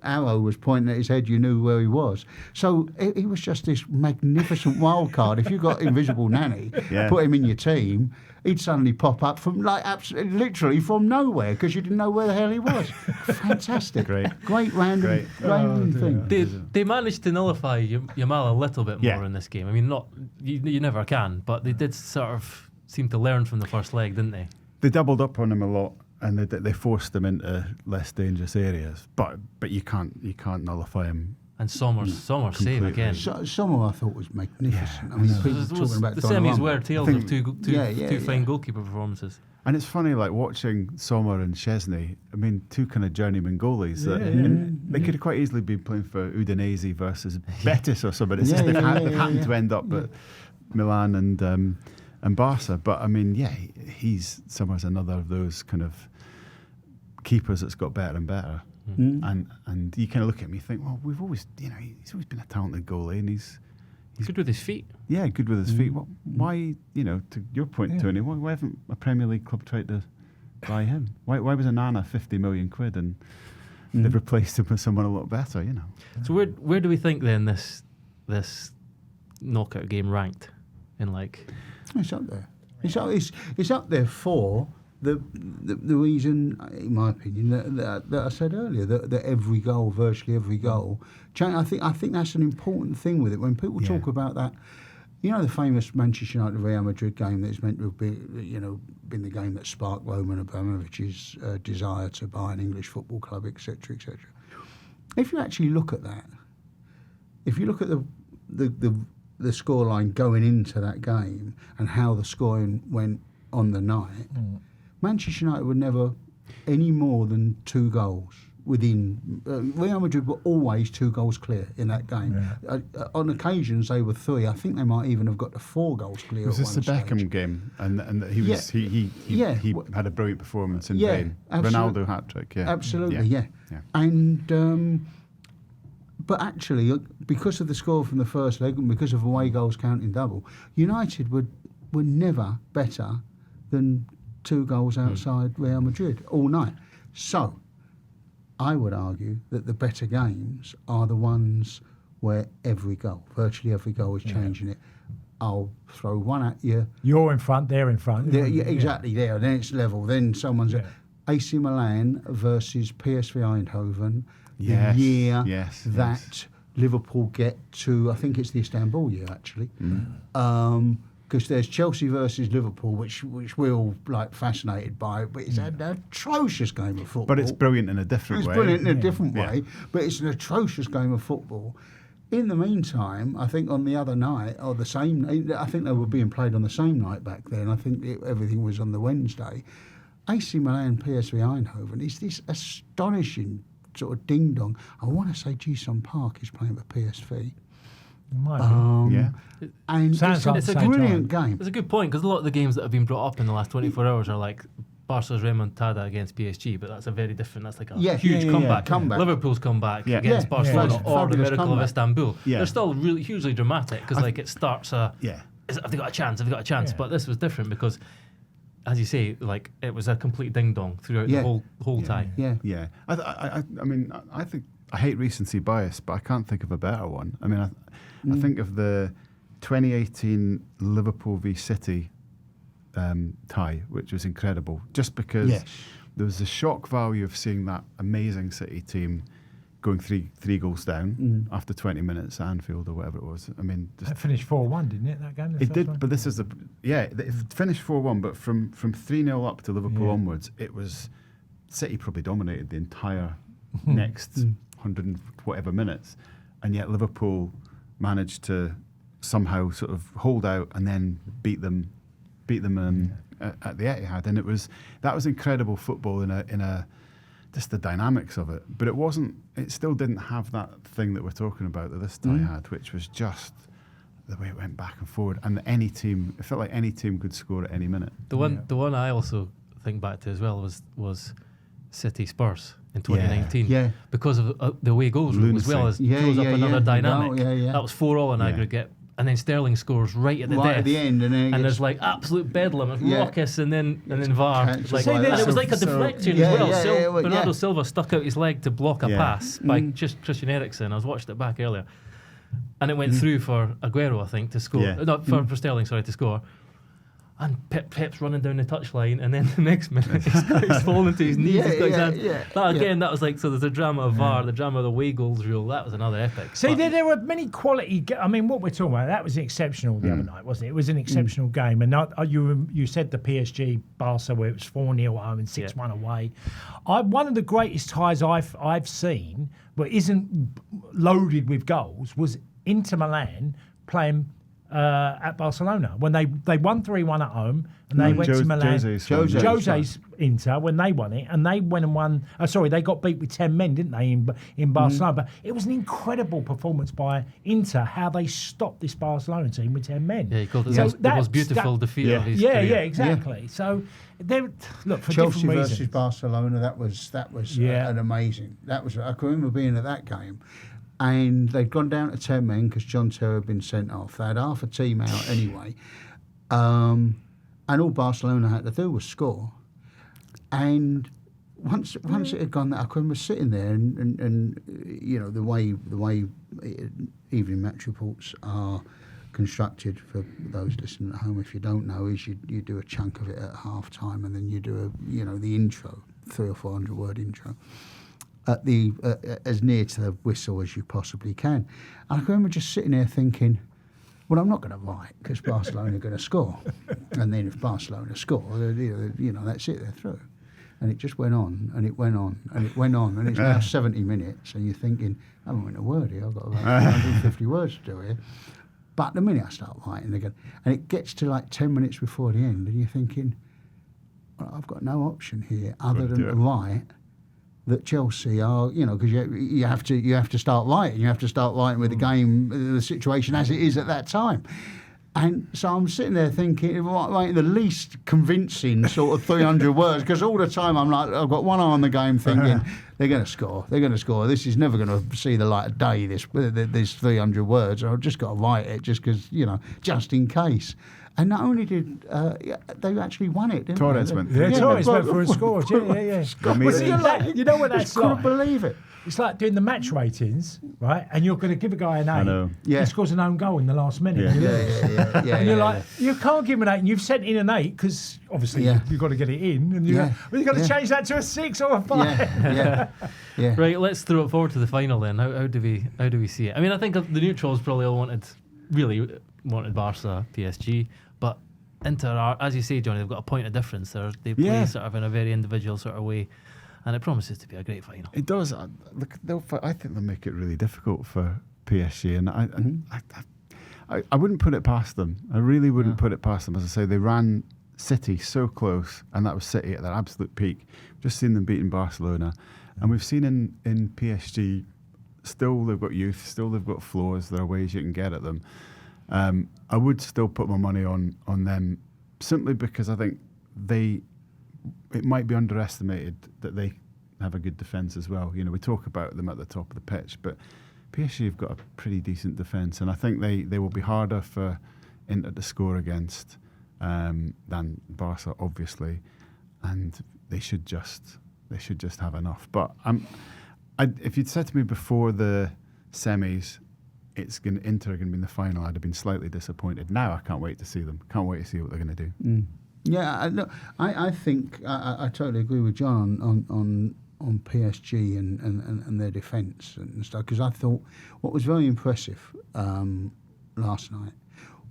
arrow was pointing at his head you knew where he was. So he was just this magnificent wild card. If you got Invisible Nanny, put him in your team, he'd suddenly pop up from absolutely, literally from nowhere because you didn't know where the hell he was. Fantastic. Great random thing. They managed to nullify Yamal a little bit more in this game. I mean, not you never can, but they did sort of seem to learn from the first leg, didn't they? They doubled up on him a lot, and they forced him into less dangerous areas. But you can't nullify him. And Sommer's save again. Sommer I thought was magnificent. I mean, people talking about the semis were tales of two fine goalkeeper performances. And it's funny, watching Sommer and Chesney. I mean, 2 kind of journeyman goalies. They could have quite easily been playing for Udinese versus Betis or something. It's just they've happened to end up at Milan and Barca. But I mean, Sommer's another of those kind of keepers that's got better and better. And you kind of look at him, you think, well, we've always, he's always been a talented goalie, and he's good with his feet. Yeah, good with his feet. Why, to your point, Tony, why haven't a Premier League club tried to buy him? Why was Onana 50 million quid and they've replaced him with someone a lot better? So where do we think then this knockout game ranked in It's up there. It's up there for the reason, in my opinion, that I said earlier, that virtually every goal, I think that's an important thing with it. When people talk about that, the famous Manchester United Real Madrid game that's meant to have been the game that sparked Roman Abramovich's desire to buy an English football club, etc., etc. If you actually look at that, if you look at the scoreline going into that game and how the scoring went on the night, Manchester United were never any more than 2 goals within. Real Madrid were always 2 goals clear in that game. On occasions they were 3. I think they might even have got to 4 goals clear. Was this the stage. Beckham game? And he was he had a brilliant performance in vain. Ronaldo hat trick. Yeah, absolutely. Yeah. And but actually, because of the score from the first leg and because of away goals counting double, United were never better than 2 goals outside Real Madrid all night. So, I would argue that the better games are the ones where virtually every goal is changing it. I'll throw one at you. You're in front, they're in front. Exactly there. Then it's level. Then someone's AC Milan versus PSV Eindhoven. The year that Liverpool get to, I think it's the Istanbul year actually. Because there's Chelsea versus Liverpool, which we're all like fascinated by, but it's an atrocious game of football. But it's brilliant in a different way. It's brilliant in a different way, but it's an atrocious game of football. In the meantime, I think on the other night, or the same, I think they were being played on the same night back then. I think everything was on the Wednesday. AC Milan, PSV Eindhoven is this astonishing sort of ding dong. I want to say Ji-sung Park is playing for PSV. And it's a brilliant game. It's a good point because a lot of the games that have been brought up in the last 24 hours are like Barca's remontada against PSG, but that's a very different. That's like a huge comeback. Liverpool's comeback against Barcelona or the miracle of Istanbul. They're still really hugely dramatic because like it starts have they got a chance? Have they got a chance? But this was different because, as you say, like it was a complete ding dong throughout the whole time. I mean, I think I hate recency bias, but I can't think of a better one. I mean, I think of the 2018 Liverpool v City tie, which was incredible, just because there was the shock value of seeing that amazing City team going three goals down after 20 minutes at Anfield or whatever it was. I mean, it finished 4-1, didn't it? That game. It did, but this is it finished 4-1, but from 3-0 up to Liverpool onwards, it was City probably dominated the entire next 100 and whatever minutes, and yet Liverpool managed to somehow sort of hold out and then beat them at the Etihad, and that was incredible football in a just the dynamics of it. But it still didn't have that thing that we're talking about that this tie had, which was just the way it went back and forward, and it felt like any team could score at any minute. The one I also think back to as well was City Spurs in 2019 because of the away goals rule, as well as throws up another dynamic. That was 4-4 in aggregate. And then Sterling scores right at the end, and there's like absolute bedlam, it's raucous, and then VAR. And it was like a deflection as well. Bernardo Silva stuck out his leg to block a pass by just Christian Eriksen. I was watching it back earlier, and it went through for Aguero, I think, to score. Not for Sterling, sorry, to score. And Pep's running down the touchline, and then the next minute he's falling to his knees. That was like, so there's the drama of VAR, the drama of the away goals rule. That was another epic. See, there were many quality. I mean, what we're talking about, that was exceptional the other night, wasn't it? It was an exceptional game. And you said the PSG Barca where it was 4-0 home and 6-1 away. One of the greatest ties I've seen, but isn't loaded with goals, was Inter Milan playing at Barcelona when they won 3-1 at home, and they went to Milan. Jose's Inter when they won it, and they went and won. They got beat with 10 men, didn't they, in Barcelona? But it was an incredible performance by Inter, how they stopped this Barcelona team with 10 men. Yeah, he called it the most beautiful defeat of his career. Yeah, exactly. So look, for Chelsea different versus reasons. Barcelona, that was an amazing. I can remember being at that game. And they'd gone down to 10 men because John Terry had been sent off. They had half a team out anyway. And all Barcelona had to do was score. And once it had gone, I remember sitting there and you know, the way evening match reports are constructed, for those listening at home, if you don't know, is you do a chunk of it at half time, and then you do the intro, 300 or 400 word intro. At the as near to the whistle as you possibly can. And I can remember just sitting there thinking, well, I'm not going to write because Barcelona are going to score. And then if Barcelona score, that's it, they're through. And it just went on, and it went on, and it went on, and it's now 70 minutes, and you're thinking, I haven't written a word here, I've got about 150 words to do here. But the minute I start writing again, and it gets to like 10 minutes before the end, and you're thinking, well, I've got no option here other than to write that Chelsea are, because you have to start lighting. You have to start lighting with the game, the situation as it is at that time. And so I'm sitting there thinking, like the least convincing sort of 300 words, because all the time I'm like, I've got one eye on the game thinking, they're going to score. They're going to score. This is never going to see the light of day, this 300 words. I've just got to write it just because, just in case. And not only did they actually won it, didn't Torres they? went Torres went for a score. Yeah. You know what that's couldn't like? believe it. It's like doing the match ratings, right? And you're going to give a guy an 8. I know. Yeah. He scores an own goal in the last minute. Yeah. And you lose. Yeah. And you're like, you can't give him an 8, and you've sent in an 8 because obviously you've got to get it in, and you've got to change that to a 6 or a 5. Yeah. Right, let's throw it forward to the final then. How do we see it? I mean, I think the neutrals probably all wanted Barca, PSG, but Inter are, as you say, Johnny, they've got a point of difference. They play sort of in a very individual sort of way, and it promises to be a great final. It does. I think they'll make it really difficult for PSG, and I wouldn't put it past them. I really wouldn't put it past them. As I say, they ran City so close, and that was City at their absolute peak. Just seen them beating Barcelona, and we've seen in PSG, still they've got youth, still they've got flaws. There are ways you can get at them. I would still put my money on them, simply because I think it might be underestimated that they have a good defence as well. We talk about them at the top of the pitch, but PSG have got a pretty decent defence, and I think they will be harder for Inter to score against than Barca, obviously, and they should just have enough. But if you'd said to me before the semis, Inter are going to be in the final, I'd have been slightly disappointed. Now I can't wait to see them. Can't wait to see what they're going to do. Yeah, I think I totally agree with John on PSG and their defence and stuff, because I thought what was very impressive last night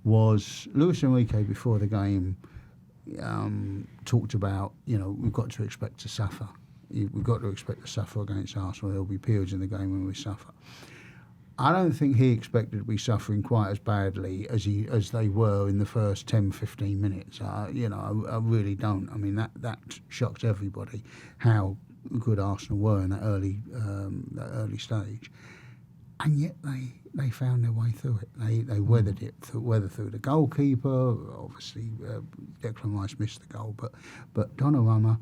was Luis Enrique before the game talked about, we've got to expect to suffer. We've got to expect to suffer against Arsenal. There'll be periods in the game when we suffer. I don't think he expected to be suffering quite as badly as they were in the first 10, 15 minutes. I really don't. I mean, that shocked everybody how good Arsenal were in that early stage, and yet they found their way through it. They weathered it, through the goalkeeper. Obviously, Declan Rice missed the goal, but Donnarumma,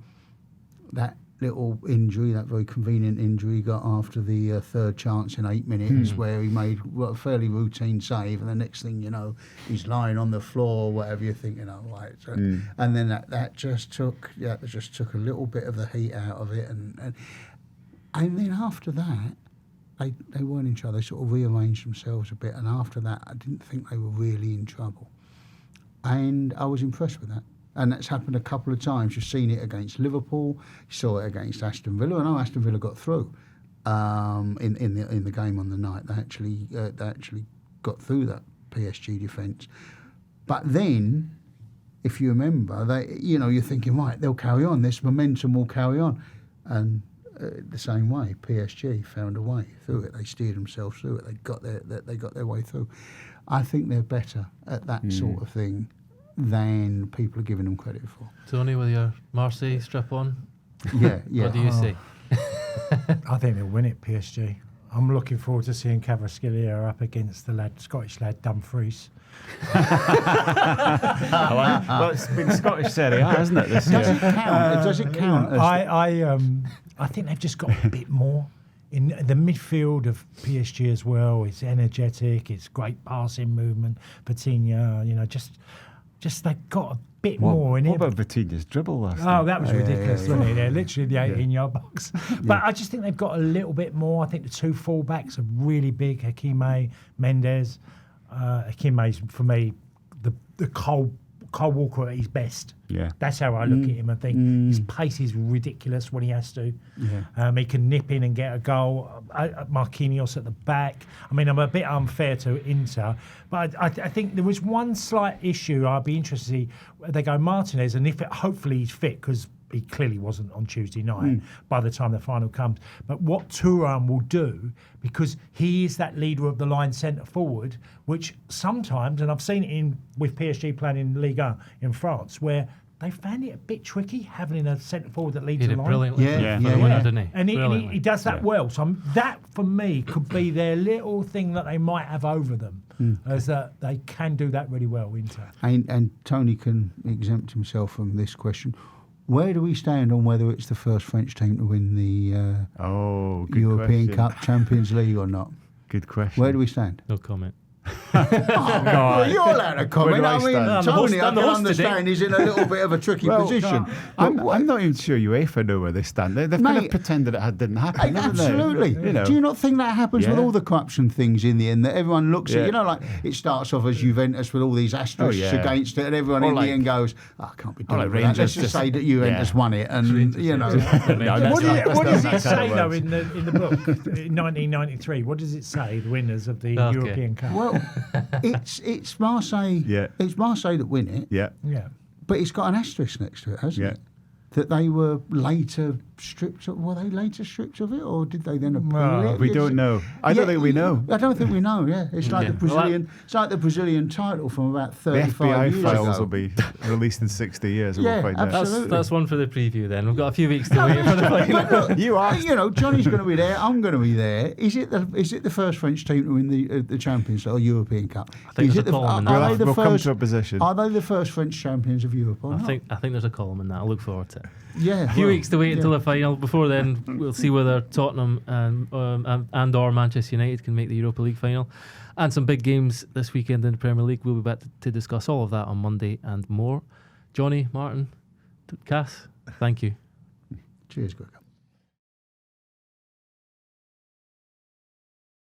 that little injury, that very convenient injury he got after the third chance in 8 minutes, where he made a fairly routine save, and the next thing you know, he's lying on the floor or whatever. You think, right? So, and then that just took a little bit of the heat out of it, and then after that, they weren't in trouble. They sort of rearranged themselves a bit, and after that, I didn't think they were really in trouble, and I was impressed with that. And that's happened a couple of times. You've seen it against Liverpool. You saw it against Aston Villa. I know Aston Villa got through in the game on the night. They actually got through that PSG defence. But then, if you remember, you're thinking, right, they'll carry on. This momentum will carry on, and the same way, PSG found a way through it. They steered themselves through it. They got their way through. I think they're better at that sort of thing than people are giving them credit for. Tony, with your Marseille strip on? Yeah. What do you say? I think they'll win it, PSG. I'm looking forward to seeing Kvaratskhelia up against the Scottish lad Dumfries. Well, it's been Scottish Serie A, hasn't it, this year? Does it count? I think they've just got a bit more. In the midfield of PSG as well, it's energetic, it's great passing movement. Vitinha, just they've got a bit more in it. What about Vitinha's dribble last night? Oh, that was ridiculous, wasn't it? Yeah, literally the 18-yard box. But I just think they've got a little bit more. I think the two full-backs are really big, Hakimi, Mendes. Hakime's, for me, the Cole Walker at his best. Yeah. That's how I look at him. I think his pace is ridiculous when he has to. Yeah. He can nip in and get a goal. Marquinhos at the back. I mean, I'm a bit unfair to Inter, but I think there was one slight issue. I'd be interested to see where they go Martinez, and hopefully he's fit, because he clearly wasn't on Tuesday night by the time the final comes. But what Thuram will do, because he is that leader of the line centre forward, which sometimes, and I've seen it with PSG playing in Ligue 1 in France, where they found it a bit tricky having a centre forward that leads He the did line. brilliantly Yeah, for yeah, the winner, yeah. didn't he? And he Brilliantly. does that well. So that, for me, could be their little thing that they might have over them, is that they can do that really well, Inter. And Tony can exempt himself from this question. Where do we stand on whether it's the first French team to win the Good European question. Cup, Champions League or not? Good question. Where do we stand? No comment. Well, you're allowed to comment. do I I mean, stand? I'm the host- Tony, I I'm the can host today. understand he's in a little bit of a tricky position. I'm not even sure UEFA know where they stand. They've kind Mate, of pretended it didn't happen, haven't they? Absolutely. You know. Do you not think that happens with Yeah. all the corruption things in the end? That everyone looks at, Yeah. you know, like it starts off as Juventus with all these asterisks Oh, yeah. against it, and everyone Or in like- the end goes, I can't be doing like with that. Let's Rangers just just- say that Juventus yeah. won it, and you know. No, that's What, not- what that's does not it how say, though, works. in the book, in 1993? What does it say, the winners of the Okay. European Cup? Well, it's Marseille. Yeah. It's Marseille that win it, Yeah. Yeah. but it's got an asterisk next to it, hasn't Yeah. it? That they were later stripped of. Were they later stripped of it, or did they then appeal Well, it? We don't know. I don't think we know. I don't think we know. Yeah, it's like Yeah. the Brazilian. It's like the Brazilian title from about The 35 FBI years files ago. will be released in 60 years and Yeah, we'll find out. absolutely. That's one for the preview then. We've got a few weeks to wait for the final. But look, You asked. you know, Johnny's going to be there. I'm going to be there. Is it the first French team to win the Champions League or European Cup? I think Is there's it a column in that. We'll come to a position. Are they the first French champions of Europe or I not? think there's a column in that. I'll look forward to it. Yeah. A few weeks to wait until the final. Before then, we'll see whether Tottenham and or Manchester United can make the Europa League final. And some big games this weekend in the Premier League. We'll be back to discuss all of that on Monday and more. Johnny, Martin, Cass, thank you. Cheers, Greg.